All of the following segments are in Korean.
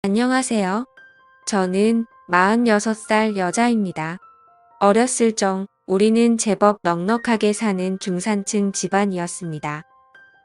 안녕하세요. 저는 46살 여자입니다. 어렸을 적 우리는 제법 넉넉하게 사는 중산층 집안이었습니다.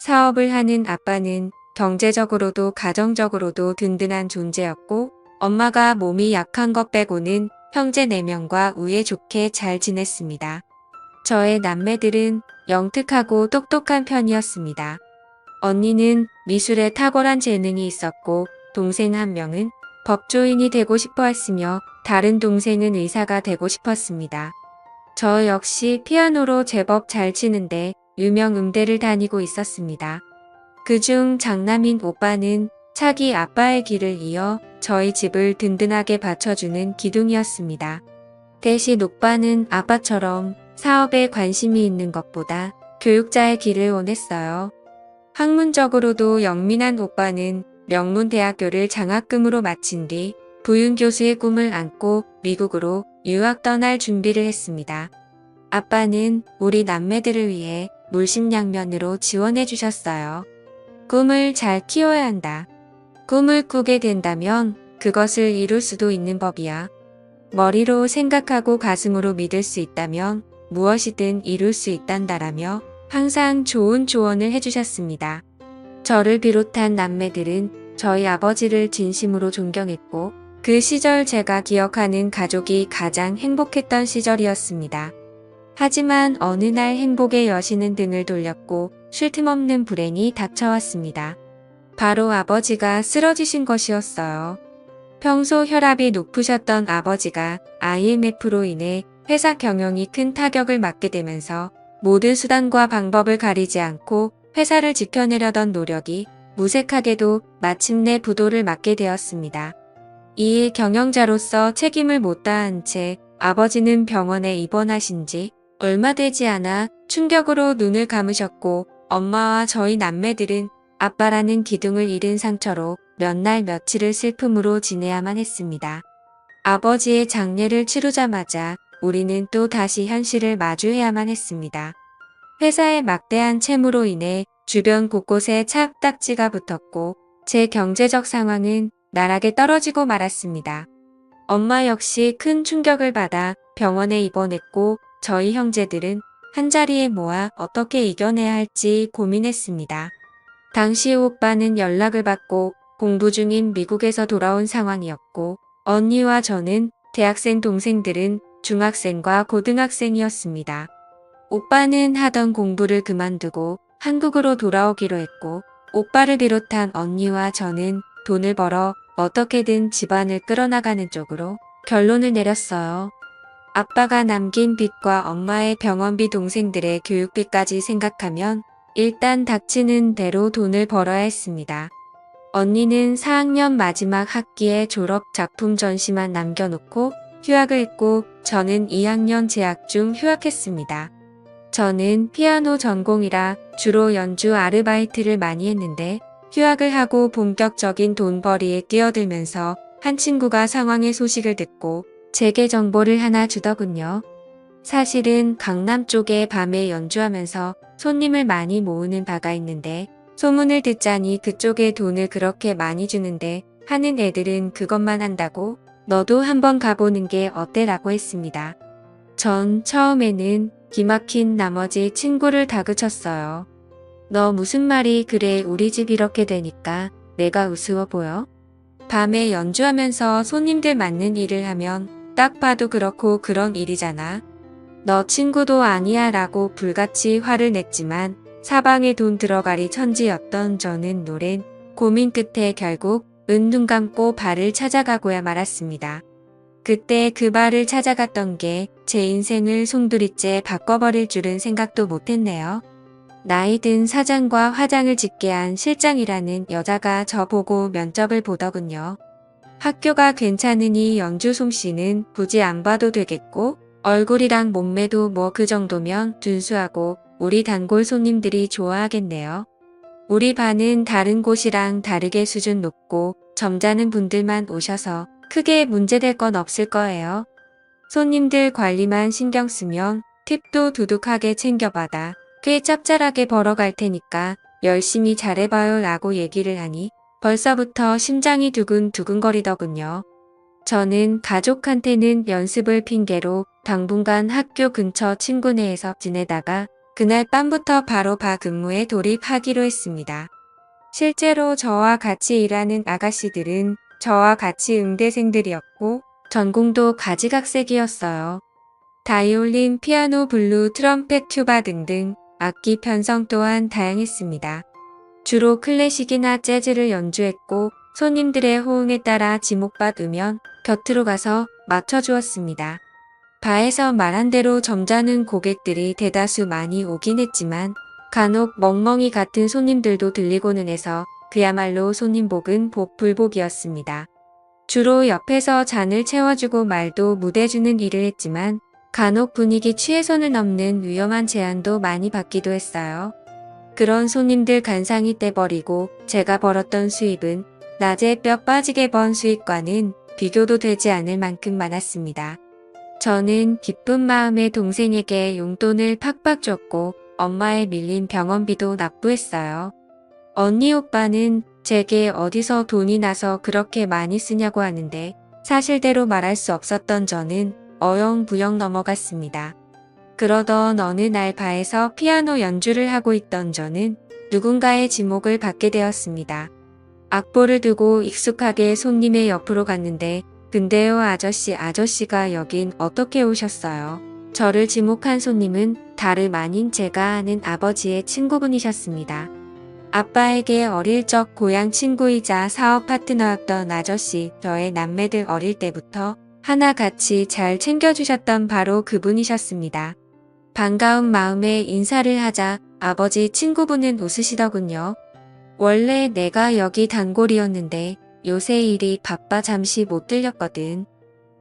사업을 하는 아빠는 경제적으로도 가정적으로도 든든한 존재였고, 엄마가 몸이 약한 것 빼고는 형제 4명과 우애 좋게 잘 지냈습니다. 저의 남매들은 영특하고 똑똑한 편이었습니다. 언니는 미술에 탁월한 재능이 있었고, 동생 한 명은 법조인이 되고 싶어 했으며, 다른 동생은 의사가 되고 싶었습니다. 저 역시 피아노로 제법 잘 치는데 유명 음대를 다니고 있었습니다. 그중 장남인 오빠는 차기 아빠의 길을 이어 저희 집을 든든하게 받쳐주는 기둥이었습니다. 대신 오빠는 아빠처럼 사업에 관심이 있는 것보다 교육자의 길을 원했어요. 학문적으로도 영민한 오빠는 명문대학교를 장학금으로 마친 뒤 부윤교수의 꿈을 안고 미국으로 유학 떠날 준비를 했습니다. 아빠는 우리 남매들을 위해 물심양면으로 지원해 주셨어요. 꿈을 잘 키워야 한다. 꿈을 꾸게 된다면 그것을 이룰 수도 있는 법이야. 머리로 생각하고 가슴으로 믿을 수 있다면 무엇이든 이룰 수 있단다라며 항상 좋은 조언을 해주셨습니다. 저를 비롯한 남매들은 저희 아버지를 진심으로 존경했고, 그 시절 제가 기억하는 가족이 가장 행복했던 시절이었습니다. 하지만 어느 날 행복의 여신은 등을 돌렸고 쉴 틈 없는 불행이 닥쳐왔습니다. 바로 아버지가 쓰러지신 것이었어요. 평소 혈압이 높으셨던 아버지가 IMF로 인해 회사 경영이 큰 타격을 맞게 되면서 모든 수단과 방법을 가리지 않고 회사를 지켜내려던 노력이 무색하게도 마침내 부도를 맞게 되었습니다. 이에 경영자로서 책임을 못 다한 채 아버지는 병원에 입원하신 지 얼마 되지 않아 충격으로 눈을 감으셨고, 엄마와 저희 남매들은 아빠라는 기둥을 잃은 상처로 몇 날 며칠을 슬픔으로 지내야만 했습니다. 아버지의 장례를 치르자마자 우리는 또 다시 현실을 마주해야만 했습니다. 회사의 막대한 채무로 인해 주변 곳곳에 착딱지가 붙었고, 제 경제적 상황은 나락에 떨어지고 말았습니다. 엄마 역시 큰 충격을 받아 병원에 입원했고, 저희 형제들은 한자리에 모아 어떻게 이겨내야 할지 고민했습니다. 당시 오빠는 연락을 받고 공부 중인 미국에서 돌아온 상황이었고, 언니와 저는 대학생, 동생들은 중학생과 고등학생이었습니다. 오빠는 하던 공부를 그만두고 한국으로 돌아오기로 했고, 오빠를 비롯한 언니와 저는 돈을 벌어 어떻게든 집안을 끌어나가는 쪽으로 결론을 내렸어요. 아빠가 남긴 빚과 엄마의 병원비, 동생들의 교육비까지 생각하면 일단 닥치는 대로 돈을 벌어야 했습니다. 언니는 4학년 마지막 학기에 졸업 작품 전시만 남겨놓고 휴학을 했고, 저는 2학년 재학 중 휴학했습니다. 저는 피아노 전공이라 주로 연주 아르바이트를 많이 했는데, 휴학을 하고 본격적인 돈벌이에 뛰어들면서 한 친구가 상황의 소식을 듣고 제게 정보를 하나 주더군요. 사실은 강남 쪽에 밤에 연주하면서 손님을 많이 모으는 바가 있는데, 소문을 듣자니 그쪽에 돈을 그렇게 많이 주는데 하는 애들은 그것만 한다고 너도 한번 가보는 게 어때라고 했습니다. 전 처음에는 기막힌 나머지 친구를 다그쳤어요. 너 무슨 말이 그래, 우리 집 이렇게 되니까 내가 우스워 보여? 밤에 연주하면서 손님들 맞는 일을 하면 딱 봐도 그렇고 그런 일이잖아. 너 친구도 아니야 라고 불같이 화를 냈지만 사방에 돈 들어가리 천지였던 저는 노랜 고민 끝에 결국 눈 감고 발을 찾아가고야 말았습니다. 그때 그 발을 찾아갔던 게 제 인생을 송두리째 바꿔버릴 줄은 생각도 못했네요. 나이 든 사장과 화장을 짙게 한 실장이라는 여자가 저보고 면접을 보더군요. 학교가 괜찮으니 연주 솜씨는 굳이 안 봐도 되겠고, 얼굴이랑 몸매도 뭐 그 정도면 둔수하고 우리 단골 손님들이 좋아하겠네요. 우리 반은 다른 곳이랑 다르게 수준 높고 점잖은 분들만 오셔서 크게 문제될 건 없을 거예요. 손님들 관리만 신경 쓰면 팁도 두둑하게 챙겨받아 꽤 짭짤하게 벌어갈 테니까 열심히 잘해봐요 라고 얘기를 하니 벌써부터 심장이 두근두근거리더군요. 저는 가족한테는 연습을 핑계로 당분간 학교 근처 친구네에서 지내다가 그날 밤부터 바로 근무에 돌입하기로 했습니다. 실제로 저와 같이 일하는 아가씨들은 저와 같이 응대생들이었고 전공도 가지각색이었어요. 바이올린, 피아노, 블루, 트럼펫, 튜바 등등 악기 편성 또한 다양했습니다. 주로 클래식이나 재즈를 연주했고 손님들의 호응에 따라 지목받 으면 곁으로 가서 맞춰주었습니다. 바에서 말한 대로 점잖은 고객들이 대다수 많이 오긴 했지만 간혹 멍멍이 같은 손님들도 들리고는 해서 그야말로 손님복은 복불복이었습니다. 주로 옆에서 잔을 채워주고 말도 묻어주는 일을 했지만 간혹 분위기 취해선을 넘는 위험한 제안도 많이 받기도 했어요. 그런 손님들 간상이 떼버리고 제가 벌었던 수입은 낮에 뼈 빠지게 번 수익과는 비교도 되지 않을 만큼 많았습니다. 저는 기쁜 마음에 동생에게 용돈을 팍팍 줬고 엄마의 밀린 병원비도 납부했어요. 언니 오빠는 제게 어디서 돈이 나서 그렇게 많이 쓰냐고 하는데 사실대로 말할 수 없었던 저는 어영부영 넘어갔습니다. 그러던 어느 날 바에서 피아노 연주를 하고 있던 저는 누군가의 지목을 받게 되었습니다. 악보를 두고 익숙하게 손님의 옆으로 갔는데 근데요 아저씨가 여긴 어떻게 오셨어요? 저를 지목한 손님은 다름 아닌 제가 아는 아버지의 친구분이셨습니다. 아빠에게 어릴 적 고향 친구이자 사업 파트너였던 아저씨, 저의 남매들 어릴 때부터 하나같이 잘 챙겨주셨던 바로 그분이셨습니다. 반가운 마음에 인사를 하자 아버지 친구분은 웃으시더군요. 원래 내가 여기 단골이었는데 요새 일이 바빠 잠시 못 들렸거든.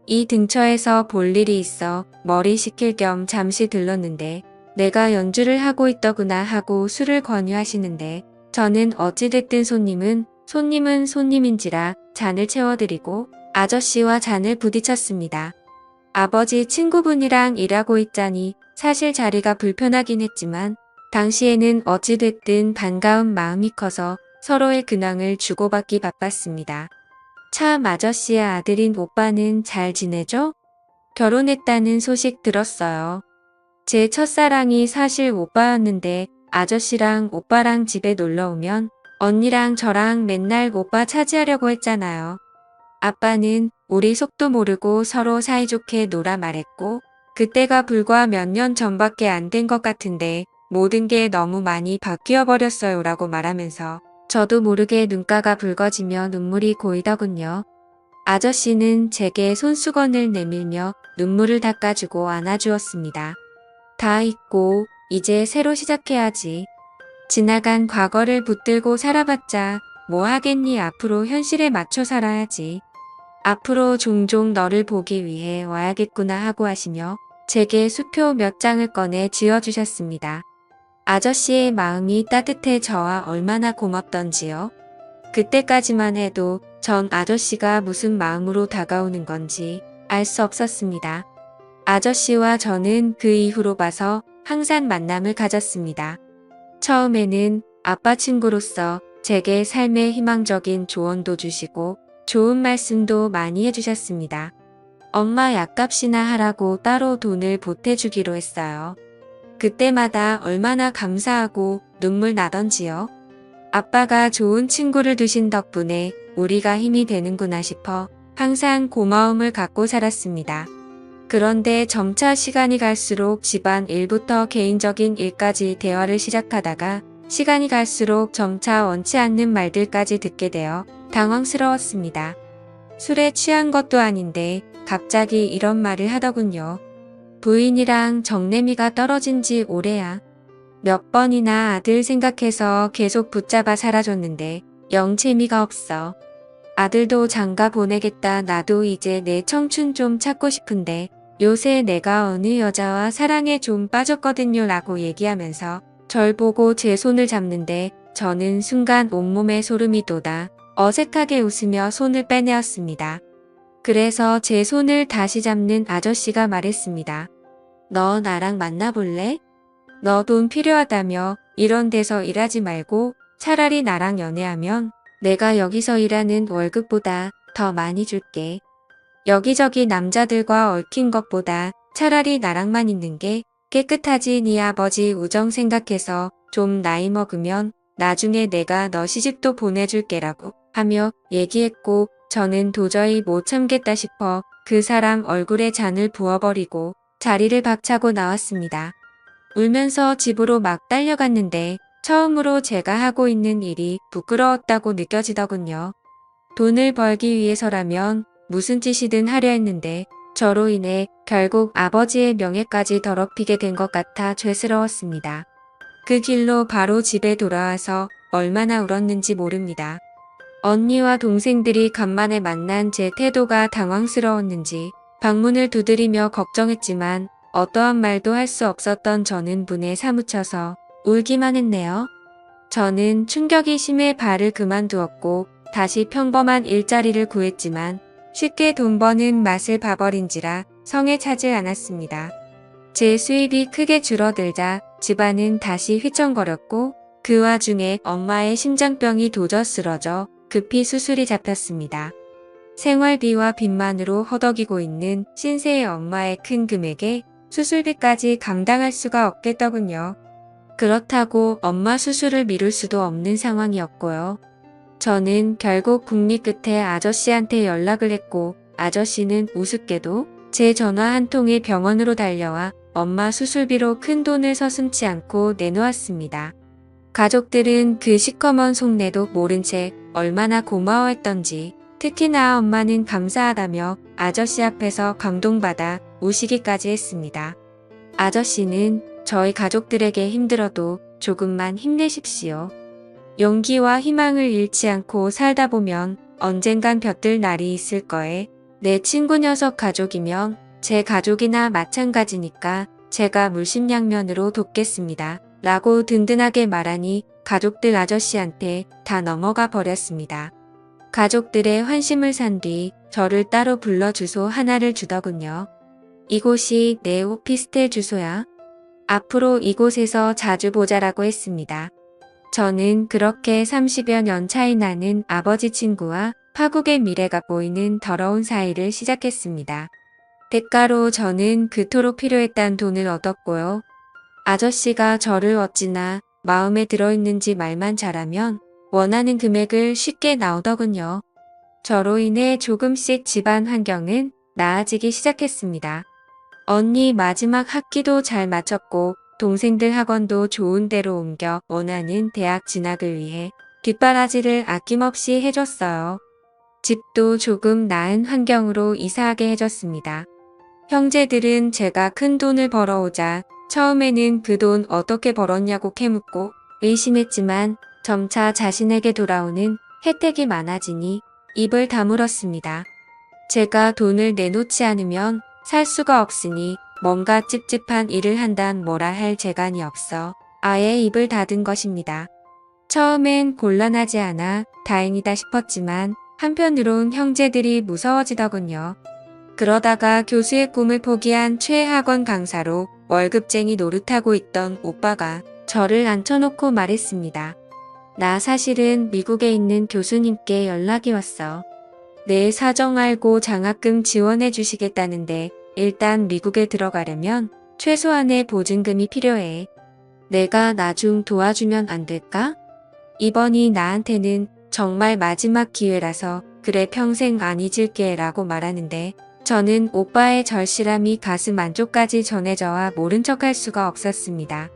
이 근처에서 볼 일이 있어 머리 식힐 겸 잠시 들렀는데 내가 연주를 하고 있더구나 하고 술을 권유하시는데 저는 어찌됐든 손님은 손님인지라 잔을 채워드리고 아저씨와 잔을 부딪혔습니다. 아버지 친구분이랑 일하고 있자니 사실 자리가 불편하긴 했지만 당시에는 어찌됐든 반가운 마음이 커서 서로의 근황을 주고받기 바빴습니다. 참 아저씨의 아들인 오빠는 잘 지내죠? 결혼했다는 소식 들었어요. 제 첫사랑이 사실 오빠였는데 아저씨랑 오빠랑 집에 놀러 오면 언니랑 저랑 맨날 오빠 차지하려고 했잖아요. 아빠는 우리 속도 모르고 서로 사이좋게 놀아 말했고 그때가 불과 몇 년 전밖에 안 된 것 같은데 모든 게 너무 많이 바뀌어 버렸어요 라고 말하면서 저도 모르게 눈가가 붉어지며 눈물이 고이더군요. 아저씨는 제게 손수건을 내밀며 눈물을 닦아주고 안아주었습니다. 다 잊고 이제 새로 시작해야지. 지나간 과거를 붙들고 살아봤자 뭐 하겠니 앞으로 현실에 맞춰 살아야지. 앞으로 종종 너를 보기 위해 와야겠구나 하고 하시며 제게 수표 몇 장을 꺼내 지어주셨습니다. 아저씨의 마음이 따뜻해 저와 얼마나 고맙던지요. 그때까지만 해도 전 아저씨가 무슨 마음으로 다가오는 건지 알 수 없었습니다. 아저씨와 저는 그 이후로 봐서 항상 만남을 가졌습니다. 처음에는 아빠 친구로서 제게 삶의 희망적인 조언도 주시고 좋은 말씀도 많이 해주셨습니다. 엄마 약값이나 하라고 따로 돈을 보태주기로 했어요. 그때마다 얼마나 감사하고 눈물 나던지요. 아빠가 좋은 친구를 두신 덕분에 우리가 힘이 되는구나 싶어 항상 고마움을 갖고 살았습니다. 그런데 점차 시간이 갈수록 집안 일부터 개인적인 일까지 대화를 시작하다가 시간이 갈수록 점차 원치 않는 말들까지 듣게 되어 당황스러웠습니다. 술에 취한 것도 아닌데 갑자기 이런 말을 하더군요. 부인이랑 정내미가 떨어진 지 오래야. 몇 번이나 아들 생각해서 계속 붙잡아 살아줬는데 영 재미가 없어. 아들도 장가 보내겠다. 나도 이제 내 청춘 좀 찾고 싶은데 요새 내가 어느 여자와 사랑에 좀 빠졌거든요 라고 얘기하면서 절 보고 제 손을 잡는데 저는 순간 온몸에 소름이 돋아 어색하게 웃으며 손을 빼내었습니다. 그래서 제 손을 다시 잡는 아저씨가 말했습니다. 너 나랑 만나볼래? 너 돈 필요하다며 이런 데서 일하지 말고 차라리 나랑 연애하면 내가 여기서 일하는 월급보다 더 많이 줄게. 여기저기 남자들과 얽힌 것보다 차라리 나랑만 있는 게 깨끗하지. 네 아버지 우정 생각해서 좀 나이 먹으면 나중에 내가 너 시집도 보내줄게라고 하며 얘기했고, 저는 도저히 못 참겠다 싶어 그 사람 얼굴에 잔을 부어버리고 자리를 박차고 나왔습니다. 울면서 집으로 막 달려갔는데 처음으로 제가 하고 있는 일이 부끄러웠다고 느껴지더군요. 돈을 벌기 위해서라면 무슨 짓이든 하려 했는데 저로 인해 결국 아버지의 명예까지 더럽히게 된 것 같아 죄스러웠습니다. 그 길로 바로 집에 돌아와서 얼마나 울었는지 모릅니다. 언니와 동생들이 간만에 만난 제 태도가 당황스러웠는지 방문을 두드리며 걱정했지만 어떠한 말도 할 수 없었던 저는 분에 사무쳐서 울기만 했네요. 저는 충격이 심해 발을 그만두었고 다시 평범한 일자리를 구했지만 쉽게 돈 버는 맛을 봐버린지라 성에 차질 않았습니다. 제 수입이 크게 줄어들자 집안은 다시 휘청거렸고 그 와중에 엄마의 심장병이 도저 쓰러져 급히 수술이 잡혔습니다. 생활비와 빚만으로 허덕이고 있는 신세의 엄마의 큰 금액에 수술비까지 감당할 수가 없겠더군요. 그렇다고 엄마 수술을 미룰 수도 없는 상황이었고요. 저는 결국 국리 끝에 아저씨한테 연락을 했고 아저씨는 우습게도 제 전화 한 통에 병원으로 달려와 엄마 수술비로 큰 돈을 서슴지 않고 내놓았습니다. 가족들은 그 시커먼 속내도 모른 채 얼마나 고마워했던지, 특히나 엄마는 감사하다며 아저씨 앞에서 감동받아 우시기까지 했습니다. 아저씨는 저희 가족들에게 힘들어도 조금만 힘내십시오. 용기와 희망을 잃지 않고 살다 보면 언젠간 볕들 날이 있을 거에 내 친구 녀석 가족이면 제 가족이나 마찬가지니까 제가 물심양면으로 돕겠습니다. 라고 든든하게 말하니 가족들 아저씨한테 다 넘어가 버렸습니다. 가족들의 환심을 산 뒤 저를 따로 불러 주소 하나를 주더군요. 이곳이 내 오피스텔 주소야. 앞으로 이곳에서 자주 보자라고 했습니다. 저는 그렇게 30여 년 차이 나는 아버지 친구와 파국의 미래가 보이는 더러운 사이를 시작했습니다. 대가로 저는 그토록 필요했던 돈을 얻었고요. 아저씨가 저를 어찌나 마음에 들어있는지 말만 잘하면 원하는 금액을 쉽게 나오더군요. 저로 인해 조금씩 집안 환경은 나아지기 시작했습니다. 언니 마지막 학기도 잘 마쳤고 동생들 학원도 좋은 데로 옮겨 원하는 대학 진학을 위해 뒷바라지를 아낌없이 해줬어요. 집도 조금 나은 환경으로 이사하게 해줬습니다. 형제들은 제가 큰 돈을 벌어오자 처음에는 그 돈 어떻게 벌었냐고 캐묻고 의심했지만 점차 자신에게 돌아오는 혜택이 많아지니 입을 다물었습니다. 제가 돈을 내놓지 않으면 살 수가 없으니 뭔가 찝찝한 일을 한단 뭐라 할 재간이 없어 아예 입을 닫은 것입니다. 처음엔 곤란하지 않아 다행이다 싶었지만 한편으론 형제들이 무서워지더군요. 그러다가 교수의 꿈을 포기한 최하권 강사로 월급쟁이 노릇하고 있던 오빠가 저를 앉혀놓고 말했습니다. 나 사실은 미국에 있는 교수님께 연락이 왔어. 내 사정 알고 장학금 지원해 주시겠다는데 일단 미국에 들어가려면 최소한의 보증금이 필요해. 내가 나 좀 도와주면 안 될까? 이번이 나한테는 정말 마지막 기회라서 그래 평생 안 잊을게 라고 말하는데 저는 오빠의 절실함이 가슴 안쪽까지 전해져와 모른 척할 수가 없었습니다.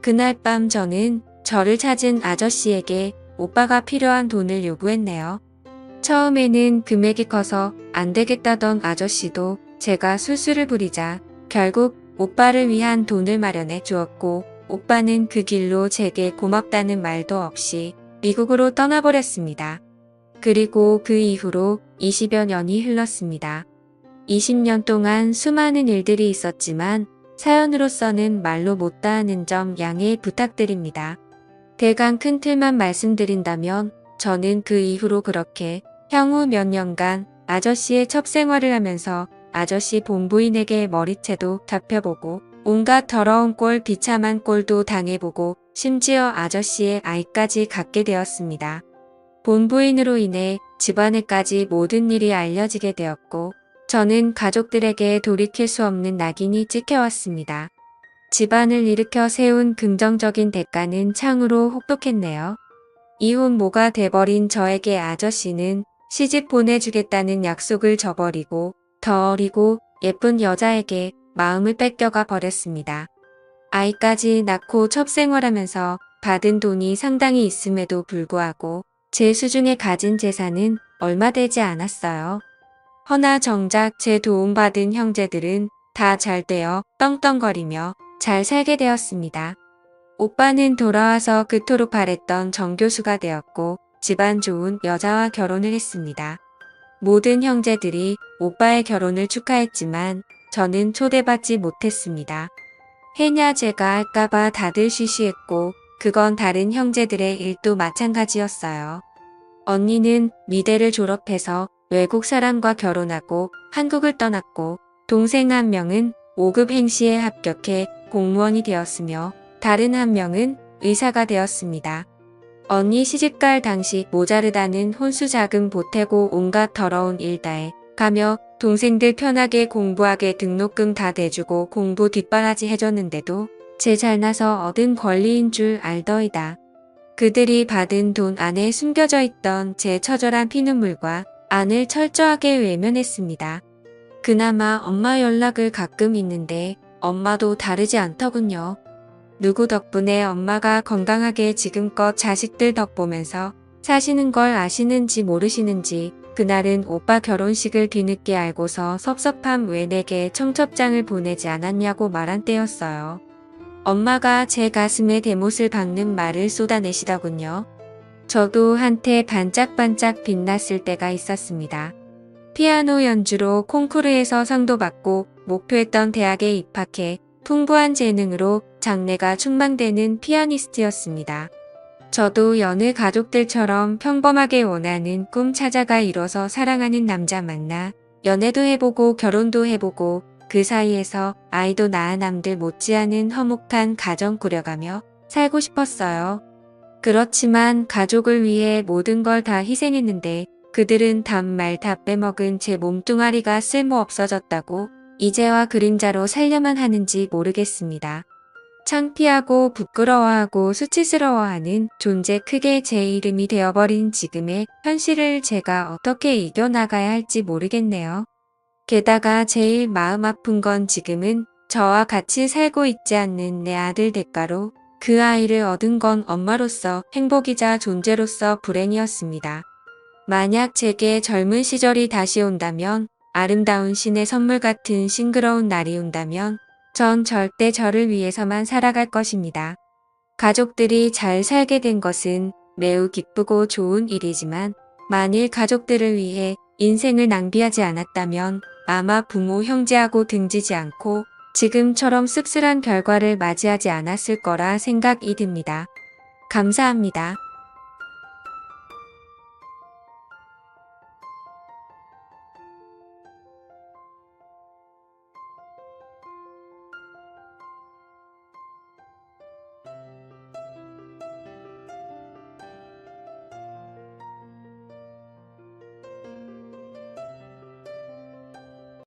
그날 밤 저는 저를 찾은 아저씨에게 오빠가 필요한 돈을 요구했네요. 처음에는 금액이 커서 안 되겠다던 아저씨도 제가 술수를 부리자 결국 오빠를 위한 돈을 마련해 주었고 오빠는 그 길로 제게 고맙다는 말도 없이 미국으로 떠나버렸습니다. 그리고 그 이후로 20여 년이 흘렀습니다. 20년 동안 수많은 일들이 있었지만 사연으로서는 말로 못다하는 점 양해 부탁드립니다. 대강 큰 틀만 말씀드린다면 저는 그 이후로 그렇게 향후 몇 년간 아저씨의 첩생활을 하면서 아저씨 본부인에게 머리채도 잡혀보고 온갖 더러운 꼴 비참한 꼴도 당해보고 심지어 아저씨의 아이까지 갖게 되었습니다. 본부인으로 인해 집안에까지 모든 일이 알려지게 되었고 저는 가족들에게 돌이킬 수 없는 낙인이 찍혀왔습니다. 집안을 일으켜 세운 긍정적인 대가는 창으로 혹독했네요. 이혼 모가 돼버린 저에게 아저씨는 시집 보내주겠다는 약속을 저버리고 더 어리고 예쁜 여자에게 마음을 뺏겨가 버렸습니다. 아이까지 낳고 첩생활하면서 받은 돈이 상당히 있음에도 불구하고 제 수중에 가진 재산은 얼마 되지 않았어요. 허나 정작 제 도움받은 형제들은 다 잘되어 떵떵거리며 잘 살게 되었습니다. 오빠는 돌아와서 그토록 바랬던 정교수가 되었고 집안 좋은 여자와 결혼을 했습니다. 모든 형제들이 오빠의 결혼을 축하했지만 저는 초대받지 못했습니다. 해냐제가 할까봐 다들 쉬쉬했고 그건 다른 형제들의 일도 마찬가지였어요. 언니는 미대를 졸업해서 외국 사람과 결혼하고 한국을 떠났고 동생 한 명은 5급 행시에 합격해 공무원이 되었으며 다른 한 명은 의사가 되었습니다. 언니 시집갈 당시 모자르다는 혼수 자금 보태고 온갖 더러운 일 다해 가며 동생들 편하게 공부하게 등록금 다 대주고 공부 뒷바라지 해줬는데도 제 잘나서 얻은 권리인 줄 알더이다. 그들이 받은 돈 안에 숨겨져 있던 제 처절한 피눈물과 안을 철저하게 외면했습니다. 그나마 엄마 연락을 가끔 있는데 엄마도 다르지 않더군요. 누구 덕분에 엄마가 건강하게 지금껏 자식들 덕 보면서 사시는 걸 아시는지 모르시는지 그날은 오빠 결혼식을 뒤늦게 알고서 섭섭함 왜 내게 청첩장을 보내지 않았냐고 말한 때였어요. 엄마가 제 가슴에 대못을 박는 말을 쏟아내시더군요. 저도 한때 반짝반짝 빛났을 때가 있었습니다. 피아노 연주로 콩쿠르에서 상도 받고 목표했던 대학에 입학해 풍부한 재능으로 장래가 촉망되는 피아니스트였습니다. 저도 여느 가족들처럼 평범하게 원하는 꿈 찾아가 이뤄서 사랑하는 남자 만나 연애도 해보고 결혼도 해보고 그 사이에서 아이도 낳아 남들 못지않은 화목한 가정 꾸려가며 살고 싶었어요. 그렇지만 가족을 위해 모든 걸 다 희생했는데 그들은 단말 다 빼먹은 제 몸뚱아리가 쓸모 없어졌다고 이제와 그림자로 살려만 하는지 모르겠습니다. 창피하고 부끄러워하고 수치스러워하는 존재 크게 제 이름이 되어버린 지금의 현실을 제가 어떻게 이겨나가야 할지 모르겠네요. 게다가 제일 마음 아픈 건 지금은 저와 같이 살고 있지 않는 내 아들 대가로 그 아이를 얻은 건 엄마로서 행복이자 존재로서 불행이었습니다. 만약 제게 젊은 시절이 다시 온다면 아름다운 신의 선물 같은 싱그러운 날이 온다면 전 절대 저를 위해서만 살아갈 것입니다. 가족들이 잘 살게 된 것은 매우 기쁘고 좋은 일이지만 만일 가족들을 위해 인생을 낭비하지 않았다면 아마 부모 형제하고 등지지 않고 지금처럼 씁쓸한 결과를 맞이하지 않았을 거라 생각이 듭니다. 감사합니다.